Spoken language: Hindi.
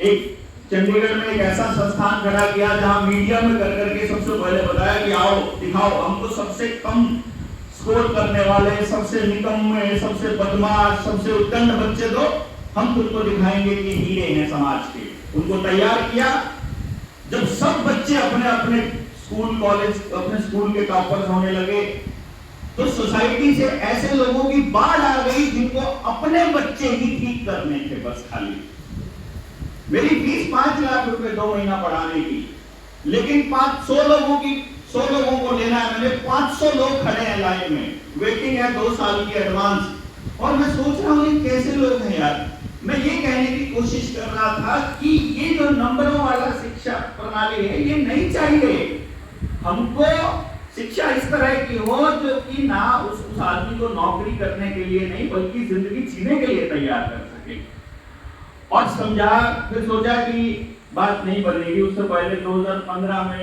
एक चंडीगढ़ में एक ऐसा संस्थान खड़ा किया जहां मीडिया में कर करके सबसे पहले बताया कि आओ दिखाओ, हमको सबसे कम स्कोर करने वाले, सबसे निकम्मे, सबसे बदमाश, सबसे उद्दंड बच्चे दो, हम तुमको दिखाएंगे कि हीरे हैं समाज के। उनको तैयार किया। जब सब बच्चे अपने अपने स्कूल कॉलेज अपने स्कूल के टॉपर्स होने लगे तो सोसाइटी से ऐसे लोगों की बाढ़ आ गई जिनको अपने बच्चे ही ठीक करने थे बस खाली। मेरी फीस 5 लाख रुपए 2 महीना पढ़ाने की, लेकिन 100 लोगों को लेना है। मैंने 500 लोग खड़े हैं लाइन में, वेटिंग है 2 साल की एडवांस। और मैं सोच रहा हूँ ये कैसे लोग हैं यार। मैं ये कहने की कोशिश कर रहा था कि ये जो नंबरों वाला शिक्षा प्रणाली है ये नहीं चाहिए। हमको शिक्षा इस तरह की हो जो कि ना उस आदमी को नौकरी करने के लिए नहीं बल्कि जिंदगी जीने के लिए तैयार कर सके। और समझा, फिर सोचा कि बात नहीं बनेगी। उससे पहले 2015 में